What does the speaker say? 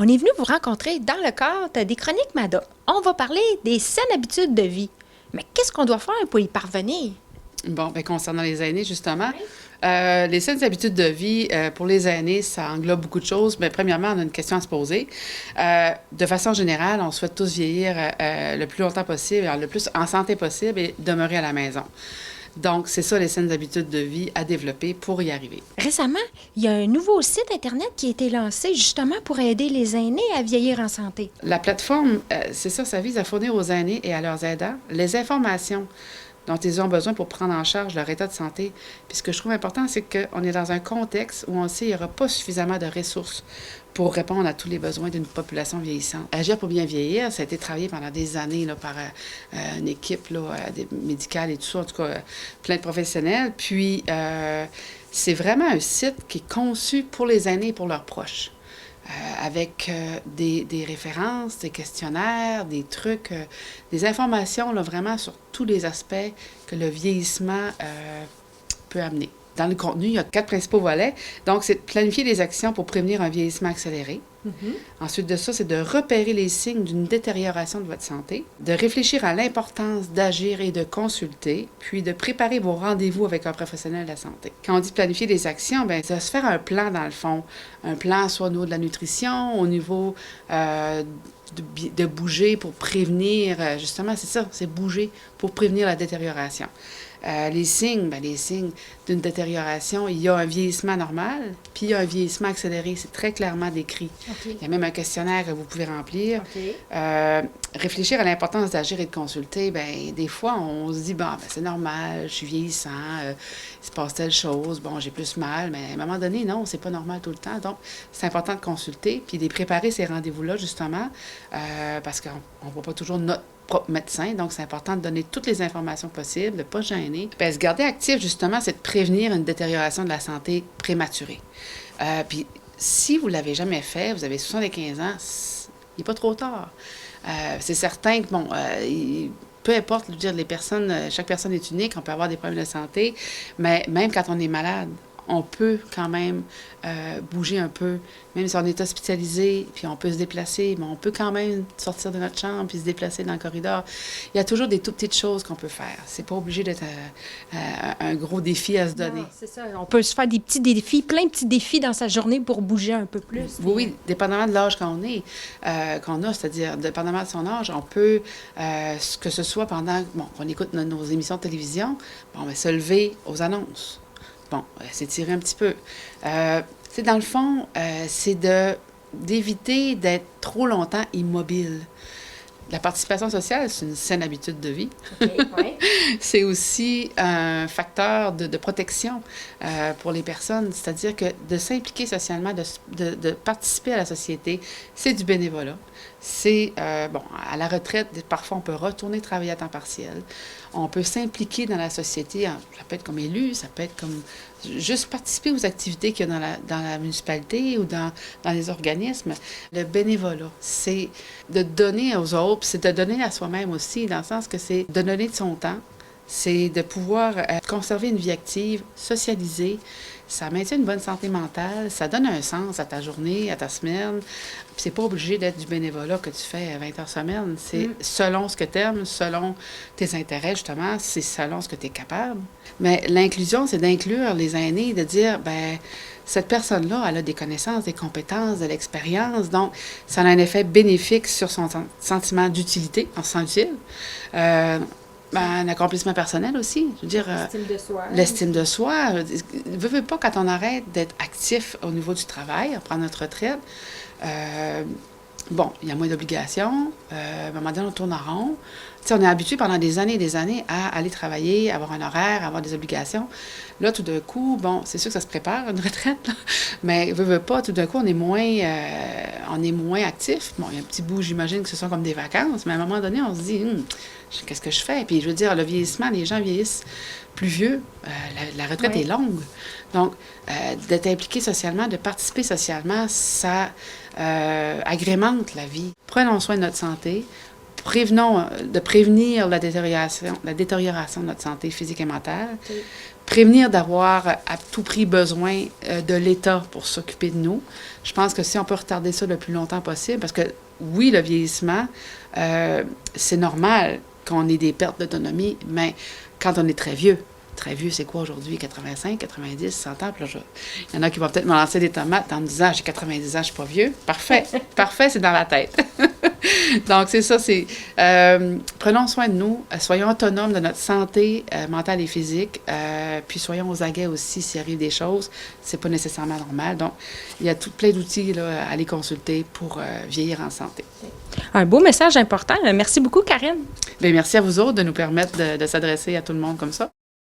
On est venu vous rencontrer dans le cadre des chroniques MADA. On va parler des saines habitudes de vie. Mais qu'est-ce qu'on doit faire pour y parvenir? Bon, bien, concernant les aînés, justement, les saines habitudes de vie, pour les aînés, ça englobe beaucoup de choses. Mais premièrement, on a une question à se poser. De façon générale, on souhaite tous vieillir le plus longtemps possible, le plus en santé possible et demeurer à la maison. Donc, c'est ça les saines habitudes de vie à développer pour y arriver. Récemment, il y a un nouveau site Internet qui a été lancé justement pour aider les aînés à vieillir en santé. La plateforme, c'est ça, ça vise à fournir aux aînés et à leurs aidants les informations dont ils ont besoin pour prendre en charge leur état de santé. Puis ce que je trouve important, c'est qu'on est dans un contexte où on sait qu'il n'y aura pas suffisamment de ressources pour répondre à tous les besoins d'une population vieillissante. Agir pour bien vieillir, ça a été travaillé pendant des années là, par une équipe là, médicale et tout ça, en tout cas plein de professionnels. Puis c'est vraiment un site qui est conçu pour les aînés et pour leurs proches. Avec des références, des questionnaires, des trucs, des informations là, vraiment sur tous les aspects que le vieillissement peut amener. Dans le contenu, il y a 4 principaux volets. Donc, c'est de planifier des actions pour prévenir un vieillissement accéléré. Ensuite de ça, c'est de repérer les signes d'une détérioration de votre santé, de réfléchir à l'importance d'agir et de consulter, puis de préparer vos rendez-vous avec un professionnel de la santé. Quand on dit planifier des actions, bien, ça va se faire un plan dans le fond. Un plan soit au niveau de la nutrition, au niveau de bouger pour prévenir, justement, c'est ça, c'est bouger pour prévenir la détérioration. Les signes d'une détérioration, il y a un vieillissement normal, puis il y a un vieillissement accéléré. C'est très clairement décrit. Okay. Il y a même un questionnaire que vous pouvez remplir. Okay. Réfléchir à l'importance d'agir et de consulter, bien, des fois, on se dit, bon, ben, c'est normal, je suis vieillissant, il se passe telle chose, bon, j'ai plus mal, mais à un moment donné, non, c'est pas normal tout le temps. Donc, c'est important de consulter, puis de préparer ces rendez-vous-là, justement, parce qu'on ne voit pas toujours notre propre médecin, donc c'est important de donner toutes les informations possibles, de ne pas gêner. Bien, se garder actif, justement, c'est de prévenir une détérioration de la santé prématurée. Puis, si vous ne l'avez jamais fait, vous avez 75 ans, il n'est pas trop tard. C'est certain que, bon, peu importe, je veux dire, les personnes, chaque personne est unique, on peut avoir des problèmes de santé, mais même quand on est malade, on peut quand même bouger un peu, même si on est hospitalisé, puis on peut se déplacer, mais on peut quand même sortir de notre chambre puis se déplacer dans le corridor. Il y a toujours des tout petites choses qu'on peut faire. C'est pas obligé d'être un gros défi à se donner. Non, c'est ça. On peut se faire des petits défis, plein de petits défis dans sa journée pour bouger un peu plus. Oui, dépendamment de l'âge qu'on a, c'est-à-dire dépendamment de son âge, on peut, que ce soit pendant qu'on écoute nos émissions de télévision, on va se lever aux annonces. Bon, s'étirer un petit peu. C'est dans le fond, c'est d'éviter d'être trop longtemps immobile. La participation sociale, c'est une saine habitude de vie. Okay, ouais. C'est aussi un facteur de protection pour les personnes, c'est-à-dire que de s'impliquer socialement, de participer à la société, c'est du bénévolat. C'est, à la retraite, parfois on peut retourner travailler à temps partiel. On peut s'impliquer dans la société, ça peut être comme élu, ça peut être comme juste participer aux activités qu'il y a dans la municipalité ou dans les organismes. Le bénévolat, c'est de donner aux autres, puis c'est de donner à soi-même aussi, dans le sens que c'est de donner de son temps, c'est de pouvoir conserver une vie active, socialiser. Ça maintient une bonne santé mentale, ça donne un sens à ta journée, à ta semaine. Puis c'est pas obligé d'être du bénévolat que tu fais 20 heures semaine. C'est selon ce que tu aimes, selon tes intérêts, justement, c'est selon ce que tu es capable. Mais l'inclusion, c'est d'inclure les aînés, de dire, ben cette personne-là, elle a des connaissances, des compétences, de l'expérience. Donc, ça a un effet bénéfique sur son sentiment d'utilité, on se sent utile. Un accomplissement personnel aussi. Je veux dire, L'estime de soi. L'estime de soi. Veux pas, quand on arrête d'être actif au niveau du travail, à prendre notre retraite, il y a moins d'obligations. À un moment donné, on tourne en rond. Tu sais, on est habitué pendant des années et des années à aller travailler, avoir un horaire, avoir des obligations. Là, tout d'un coup, c'est sûr que ça se prépare, une retraite, là, mais veux pas, tout d'un coup, on est moins actif. Bon, il y a un petit bout, j'imagine que ce sont comme des vacances, mais à un moment donné, on se dit, qu'est-ce que je fais? Puis, je veux dire, le vieillissement, les gens vieillissent plus vieux. La retraite est longue. Donc, d'être impliqué socialement, de participer socialement, ça agrémente la vie. Prenons soin de notre santé. De prévenir la détérioration de notre santé physique et mentale. prévenir d'avoir à tout prix besoin de l'État pour s'occuper de nous. Je pense que si on peut retarder ça le plus longtemps possible, parce que oui, le vieillissement, c'est normal qu'on ait des pertes d'autonomie, mais quand on est très vieux, c'est quoi aujourd'hui? 85, 90, 100 ans? Puis là, il y en a qui vont peut-être me lancer des tomates en me disant, j'ai 90 ans, je suis pas vieux. Parfait, parfait, c'est dans la tête. Donc, c'est ça, prenons soin de nous, soyons autonomes de notre santé mentale et physique, puis soyons aux aguets aussi s'il arrive des choses. C'est pas nécessairement normal. Donc, il y a plein d'outils là, à aller consulter pour vieillir en santé. Un beau message important. Merci beaucoup, Karine. Bien, merci à vous autres de nous permettre de s'adresser à tout le monde comme ça.